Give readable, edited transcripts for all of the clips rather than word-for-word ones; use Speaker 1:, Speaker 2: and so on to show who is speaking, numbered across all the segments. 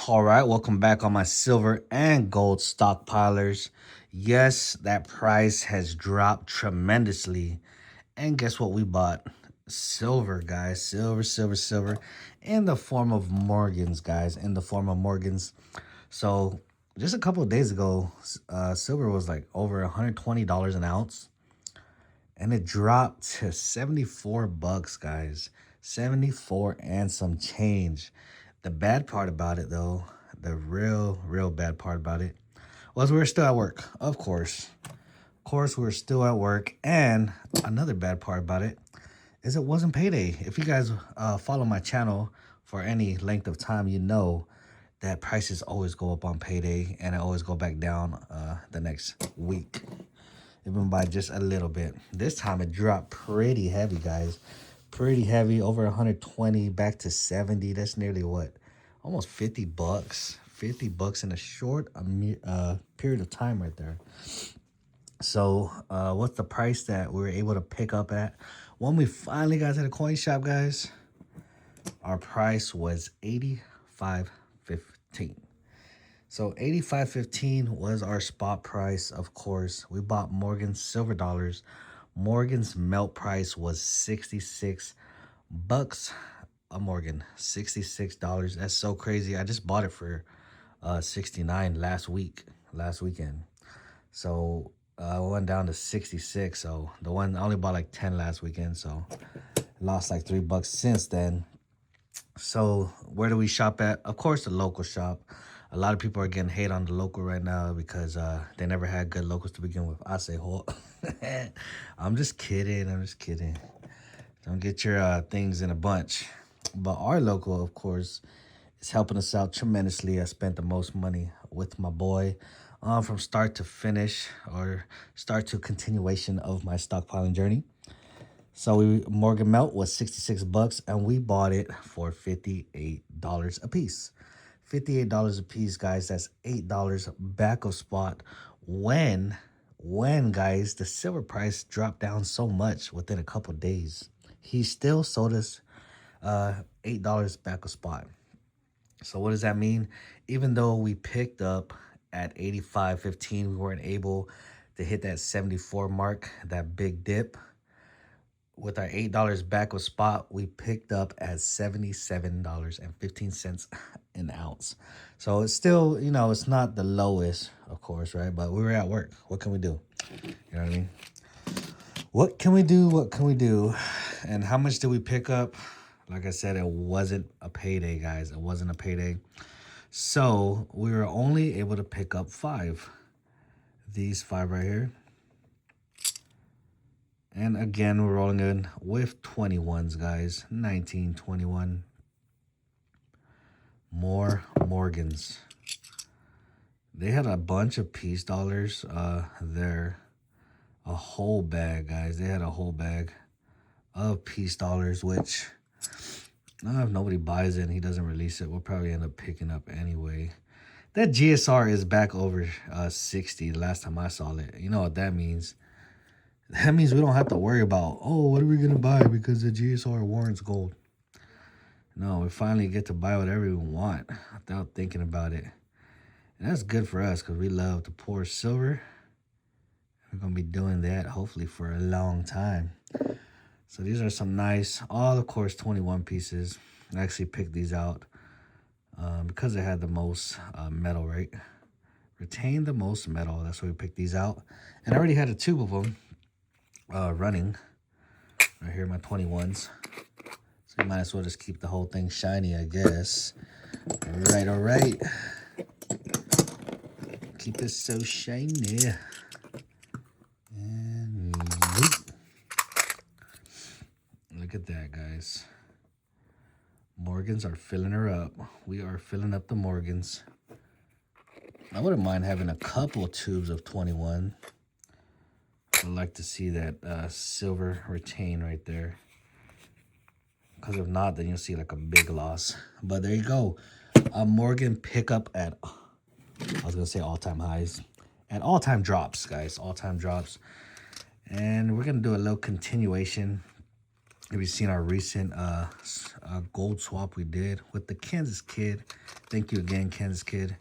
Speaker 1: All right, welcome back on my silver and gold stockpilers. Yes, that price has dropped tremendously. And guess what we bought? Silver, guys. Silver, in the form of Morgans, guys. In the form of Morgans. So, just a couple of days ago, silver was like over $120 an ounce. And it dropped to 74 bucks, guys. 74 and some change. The bad part about it, though, the real bad part about it was we were still at work. Of course. Of course, we were still at work. And another bad part about it is it wasn't payday. If you guys follow my channel for any length of time, you know that prices always go up on payday and it always go back down the next week, even by just a little bit. This time it dropped pretty heavy, guys. Pretty heavy, over 120 back to 70. That's nearly what? Almost 50 bucks. 50 bucks in a short period of time right there. So what's the price that we were able to pick up at? When we finally got to the coin shop, guys, our price was $85.15. So $85.15 was our spot price. Of course, we bought Morgan's silver dollars. Morgan's melt price was 66 bucks a Morgan. $66. That's so crazy. I just bought it for 69 last weekend. So I went down to 66. So the one I only bought like 10 last weekend, so lost like $3 since then. So where do we shop at? Of course, the local shop. A lot of people are getting hate on the local right now because they never had good locals to begin with. I say, hold. I'm just kidding. Don't get your things in a bunch. But our local, of course, is helping us out tremendously. I spent the most money with my boy from start to finish, or start to continuation of my stockpiling journey. So Morgan Melt was 66 bucks and we bought it for $58 a piece. $58 a piece, guys. That's $8 back of spot. When guys, the silver price dropped down so much within a couple days, he still sold us $8 back of spot. So what does that mean? Even though we picked up at 85.15, we weren't able to hit that 74 mark, that big dip. With our $8 back of spot, we picked up at $77.15 an ounce. So it's still, it's not the lowest, of course, right? But we were at work. What can we do? You know what I mean? What can we do? And how much did we pick up? Like I said, it wasn't a payday, guys. It wasn't a payday. So we were only able to pick up 5. These 5 right here. And again, we're rolling in with 21s, guys. 1921. More Morgans. They had a bunch of peace dollars there. A whole bag, guys. They had a whole bag of peace dollars, which if nobody buys it and he doesn't release it, we'll probably end up picking up anyway. That GSR is back over 60 the last time I saw it. You know what that means? That means we don't have to worry about, what are we going to buy because the GSR warrants gold. No, we finally get to buy whatever we want without thinking about it. And that's good for us because we love to pour silver. We're going to be doing that hopefully for a long time. So these are some nice, all of course, 21 pieces. I actually picked these out because they had the most metal, right? Retained the most metal. That's why we picked these out. And I already had a tube of them running. Right here, my 21s. So you might as well just keep the whole thing shiny, I guess. All right. Keep it so shiny. And look at that, guys. Morgans are filling her up. We are filling up the Morgans. I wouldn't mind having a couple tubes of 21. I'd like to see that silver retain right there. Because if not, then you'll see like a big loss. But there you go. Morgan pickup at, I was going to say all-time highs. At all-time drops, guys. All-time drops. And we're going to do a little continuation. Have you seen our recent gold swap we did with the Kansas Kid? Thank you again, Kansas Kid.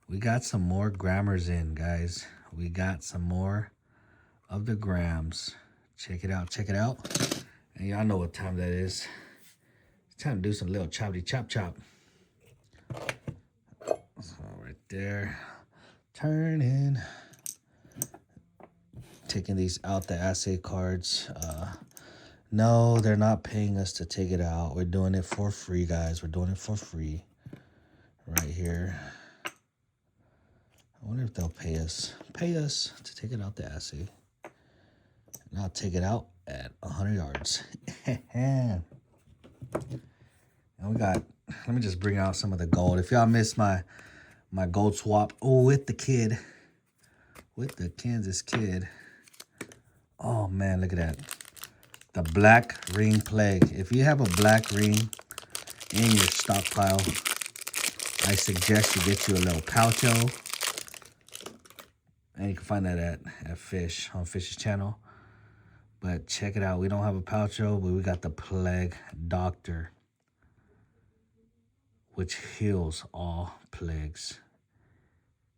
Speaker 1: We got some more grammars in, guys. We got some more of the grams. Check it out, check it out. And y'all know what time that is. It's time to do some little choppity chop chop. So right there, turning. Taking these out, the assay cards. No, they're not paying us to take it out. We're doing it for free, guys. We're doing it for free right here. I wonder if they'll pay us to take it out the assay. And I'll take it out at 100 yards. And we got, let me just bring out some of the gold. If y'all missed my gold swap with the kid, with the Kansas Kid. Oh man, look at that. The black ring plague. If you have a black ring in your stockpile, I suggest you get you a little poucho. And you can find that at Fish, on Fish's channel. But check it out. We don't have a poucho, but we got the plague doctor, which heals all plagues.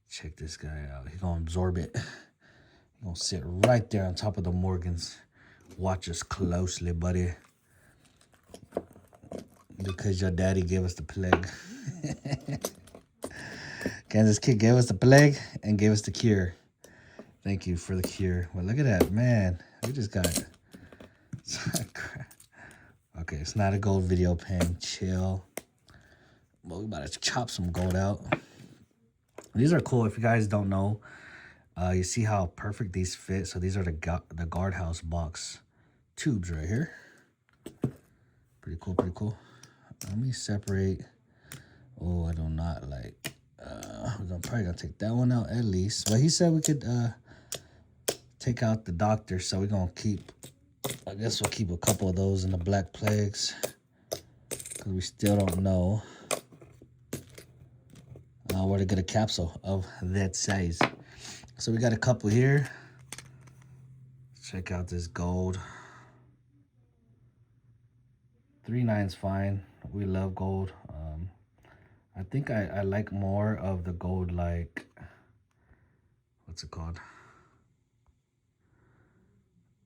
Speaker 1: Check this guy out. He's gonna absorb it. He's gonna sit right there on top of the Morgans. Watch us closely, buddy. Because your daddy gave us the plague. Kansas Kid gave us the plague and gave us the cure. Thank you for the cure. Well, look at that, man. We just got it. Okay, it's not a gold video pen. Chill. Well, we about to chop some gold out. These are cool. If you guys don't know, you see how perfect these fit. So these are the guardhouse box tubes right here. Pretty cool, pretty cool. Let me separate. Oh, I do not like. We're probably gonna take that one out at least. But he said we could take out the doctor, so we're gonna keep. I guess we'll keep a couple of those in the black plagues because we still don't know where to get a capsule of that size. So we got a couple here. Check out this gold. 3.9's fine. We love gold. I think I like more of the gold, like, what's it called?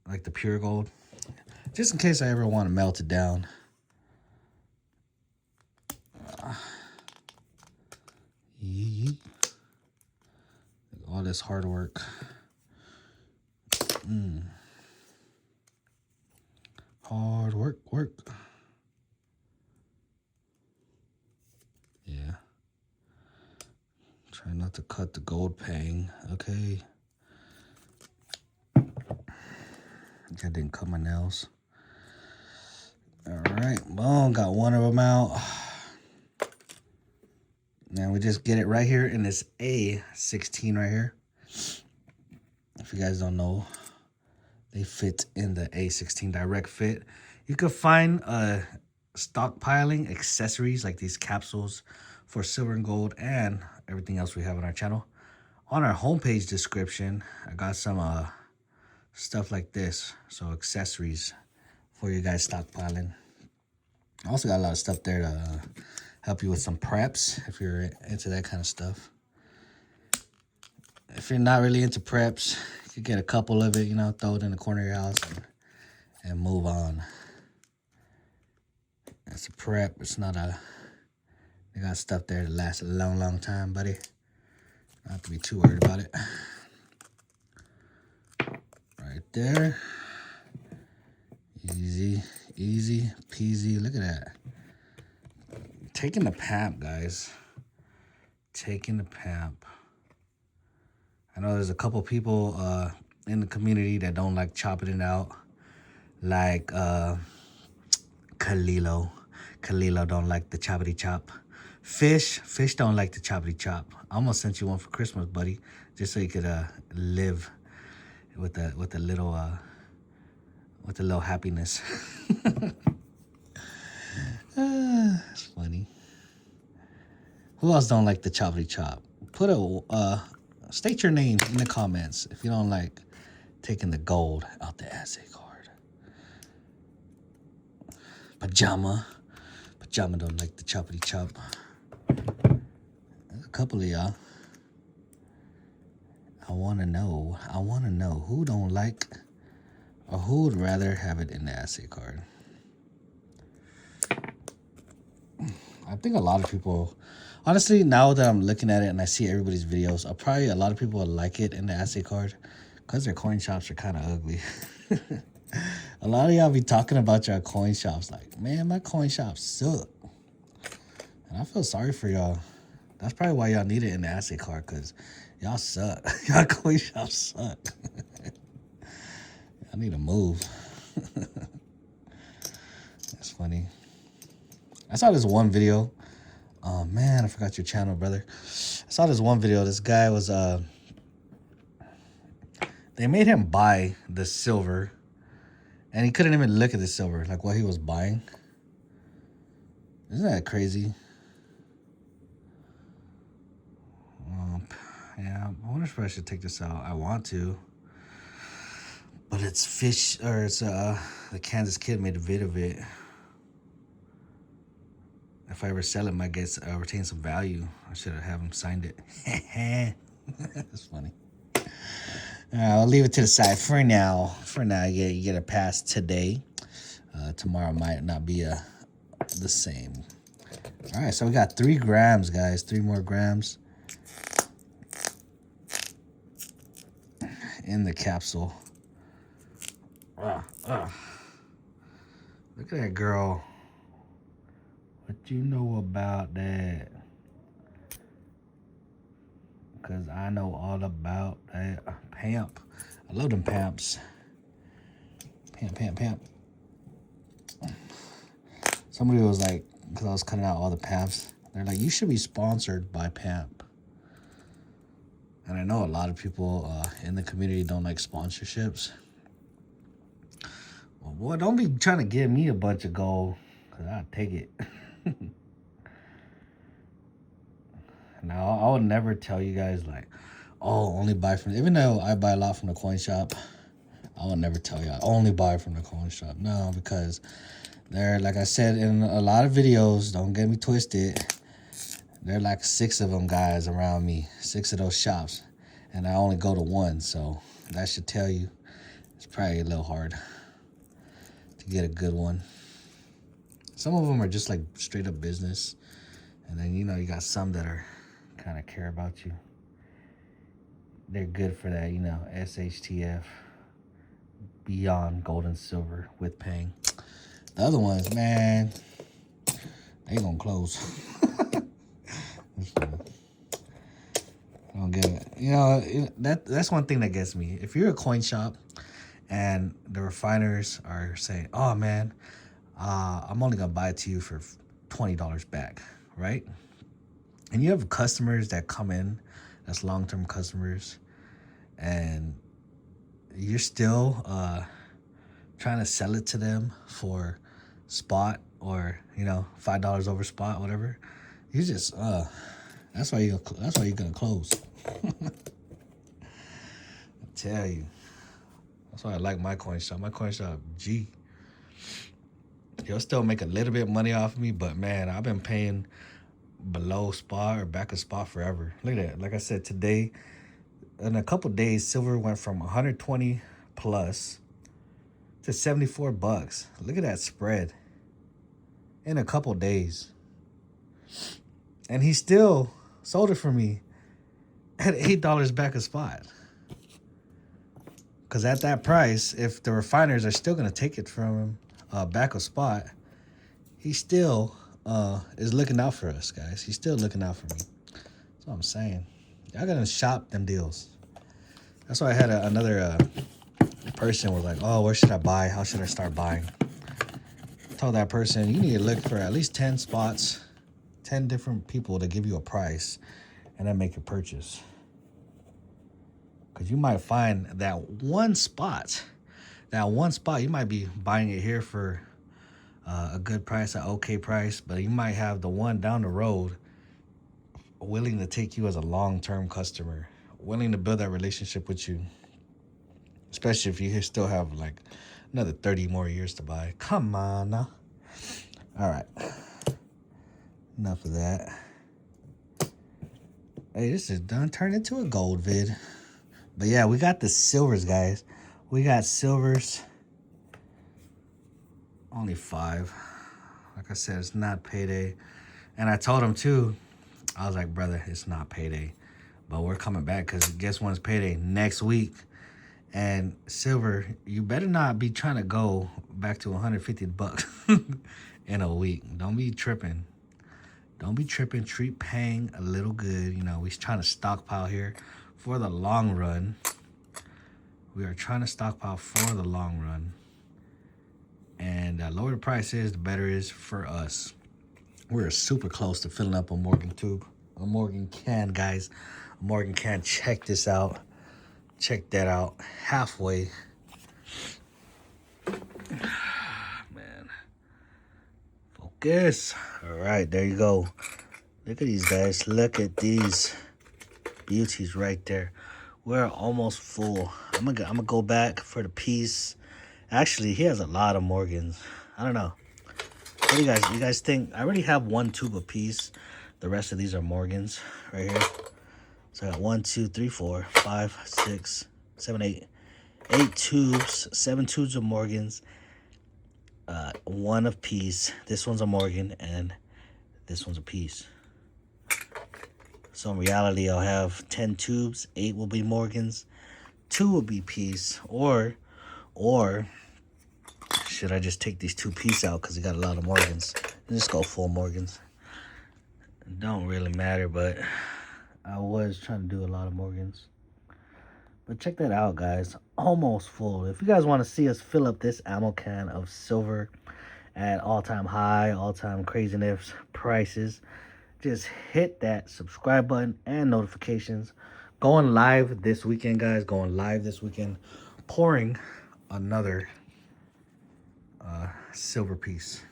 Speaker 1: Like the pure gold. Just in case I ever want to melt it down. All this hard work. Hard work. Yeah. Try not to cut the gold pang, okay? I didn't cut my nails. All right, boom, got one of them out. Now we just get it right here in this A16 right here. If you guys don't know, they fit in the A16 direct fit. You could find stockpiling accessories like these capsules for silver and gold and everything else we have on our channel. On our homepage description, I got some stuff like this. So accessories for you guys stockpiling. I also got a lot of stuff there to help you with some preps if you're into that kind of stuff. If you're not really into preps, you could get a couple of it, you know, throw it in the corner of your house and move on. It's a prep. It's not a... They got stuff there that lasts a long, long time, buddy. Not have to be too worried about it. Right there. Easy, easy peasy. Look at that. Taking the pamp, guys. Taking the pamp. I know there's a couple people in the community that don't like chopping it out. Like Kalilo. Kalilo don't like the choppity chop. Fish don't like the choppity chop. I almost sent you one for Christmas, buddy, just so you could live with a little happiness. It's funny. Who else don't like the choppity chop? Put a state your name in the comments if you don't like taking the gold out the assay card. Pajama don't like the choppity chop. A couple of y'all. I want to know who don't like or who would rather have it in the asset card. I think a lot of people, honestly, now that I'm looking at it and I see everybody's videos, a lot of people will like it in the asset card because their coin shops are kind of ugly. A lot of y'all be talking about your coin shops like, man, my coin shops suck. And I feel sorry for y'all. That's probably why y'all need it in the asset card, because y'all suck. Y'all coin shops suck. I need to move. That's funny. I saw this one video. Oh, man, I forgot your channel, brother. I saw this one video. This guy was, they made him buy the silver, and he couldn't even look at the silver, like what he was buying. Isn't that crazy? Yeah, I wonder if I should take this out. I want to. But it's fish, or it's, the Kansas Kid made a vid of it. If I ever sell it, might get retain some value. I should have him signed it. That's funny. I'll leave it to the side for now. For now, you get a pass today. Tomorrow might not be the same. All right, so we got 3 grams, guys. 3 more grams in the capsule. Look at that girl. What you know about that? Because I know all about that. Pamp. I love them pamps. Pamp. Somebody was like, because I was cutting out all the pamps, they're like, you should be sponsored by Pamp. And I know a lot of people in the community don't like sponsorships. Well, boy, don't be trying to give me a bunch of gold, because I'll take it. Now, I would never tell you guys, like, oh, only buy from, even though I buy a lot from the coin shop, I would never tell you I only buy from the coin shop. No, because they're, like I said in a lot of videos, don't get me twisted, there are like 6 of them guys around me, 6 of those shops, and I only go to 1, so that should tell you it's probably a little hard to get a good one. Some of them are just like straight up business, and then, you know, you got some that are kind of care about you. They're good for that, you know, SHTF, beyond gold and silver with paying. The other ones, man, they gonna close. I don't get it. You know, that's one thing that gets me. If you're a coin shop and the refiners are saying, oh man, I'm only gonna buy it to you for $20 back, right? And you have customers that come in, that's long-term customers, and you're still trying to sell it to them for spot, or, you know, $5 over spot, whatever. You just that's why you're gonna close. I tell you, that's why I like my coin shop. My coin shop, he'll still make a little bit of money off of me, but man, I've been paying below spot or back of spot forever. Look at that. Like I said, today, in a couple days, silver went from 120 plus to $74. Look at that spread in a couple days. And he still sold it for me at $8 back of spot. Because at that price, if the refiners are still going to take it from him back of spot, he still is looking out for us, guys. He's still looking out for me. That's what I'm saying. Y'all got to shop them deals. That's why I had another person was like, oh, where should I buy? How should I start buying? I told that person, you need to look for at least 10 spots, 10 different people to give you a price, and then make your purchase. Because you might find that one spot, you might be buying it here for a good price, an okay price, but you might have the one down the road willing to take you as a long-term customer, willing to build that relationship with you, especially if you still have like another 30 more years to buy. Come on now. All right. Enough of that. Hey, this is done turned into a gold vid. But yeah, we got the silvers, guys. We got silvers. Only 5. Like I said, it's not payday. And I told him too, I was like, brother, it's not payday. But we're coming back because guess when's payday? Next week. And silver, you better not be trying to go back to 150 bucks in a week. Don't be tripping. Don't be tripping. Treat paying a little good. You know, we're trying to stockpile here for the long run. We are trying to stockpile for the long run. And the lower the price is, the better it is for us. We're super close to filling up a Morgan tube. A Morgan can, guys. A Morgan can. Check this out. Check that out. Halfway. Man. Focus. All right, there you go. Look at these guys. Look at these beauties right there. We're almost full. I'm gonna go back for the piece. Actually, he has a lot of Morgans. I don't know. What do you guys think? I already have 1 tube apiece. The rest of these are Morgans right here. So I got 1, 2, 3, 4, 5, 6, 7, 8. 8 tubes, 7 tubes of Morgans. 1 apiece. This one's a Morgan and this one's a piece. So in reality, I'll have 10 tubes. 8 will be Morgans. 2 will be piece. Or should I just take these 2 piece out because we got a lot of Morgans? And just go full Morgans. It don't really matter, but I was trying to do a lot of Morgans. But check that out, guys. Almost full. If you guys want to see us fill up this ammo can of silver at all-time high, all-time craziness prices, just hit that subscribe button and notifications. Going live this weekend, guys. Going live this weekend. Pouring another silver piece.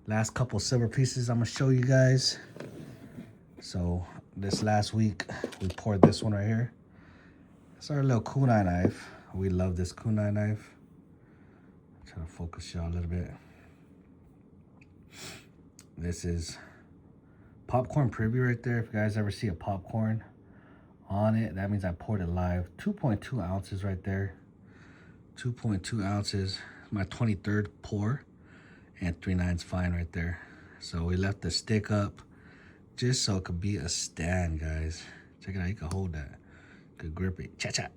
Speaker 1: Last couple silver pieces I'm going to show you guys. So this last week, we poured this one right here. It's our little kunai knife. We love this kunai knife. Try to focus y'all a little bit. This is popcorn preview right there. If you guys ever see a popcorn on it, that means I poured it live. 2.2 ounces right there. 2.2 ounces. My 23rd pour. And 3/9 fine right there. So we left the stick up just so it could be a stand, guys. Check it out. You can hold that. Good grip it. Cha-cha.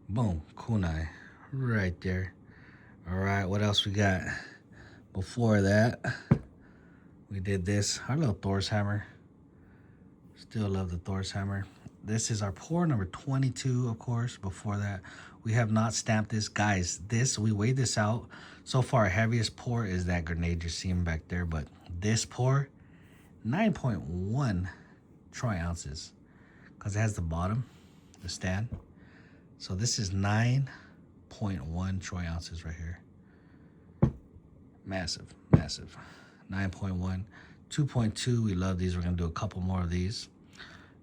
Speaker 1: Boom. Kunai. Right there. All right. What else we got? Before that, we did this. Our little Thor's hammer. Still love the Thor's hammer. This is our pour number 22, of course. Before that, we have not stamped this. Guys, we weighed this out. So far, our heaviest pour is that grenade you're seeing back there. But this pour, 9.1 troy ounces. Because it has the bottom, the stand. So this is 9.1 troy ounces right here. Massive, massive. 9.1. 2.2, we love these. We're going to do a couple more of these.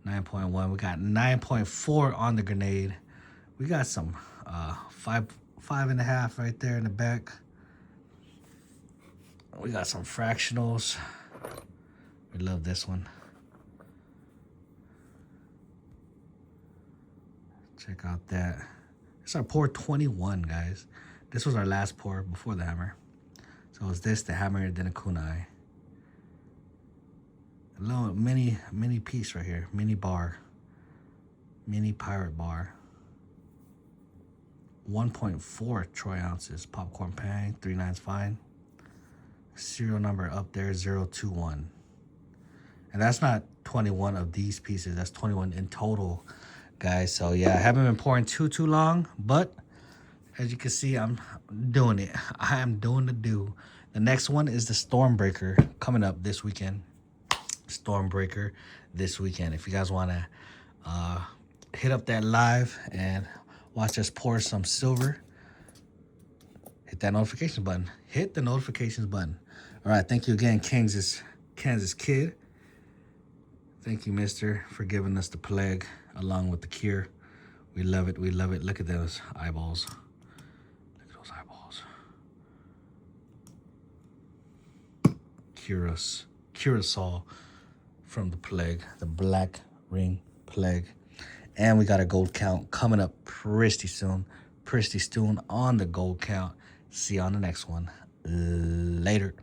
Speaker 1: 9.1. We got 9.4 on the grenade. We got some 5.5 right there in the back. We got some fractionals. We love this one. Check out that. It's our pour 21, guys. This was our last pour before the hammer. So it's this, the hammer, then a kunai. A little mini piece right here. Mini bar. Mini pirate bar. 1.4 troy ounces. Popcorn pang. 3/9 fine. Serial number up there, 021. And that's not 21 of these pieces. That's 21 in total, guys. So yeah, I haven't been pouring too long, but as you can see, I'm doing it. I am doing the do. The next one is the Stormbreaker coming up this weekend. Stormbreaker this weekend. If you guys want to hit up that live and watch us pour some silver, hit that notification button. Hit the notifications button. All right, thank you again, Kansas Kid. Thank you, mister, for giving us the plague along with the cure. We love it. We love it. Look at those eyeballs. Look at those eyeballs. Curacao from the plague, the black ring plague. And we got a gold count coming up pretty soon. Pretty soon on the gold count. See you on the next one. Later.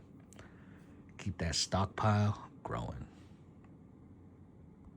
Speaker 1: Keep that stockpile growing.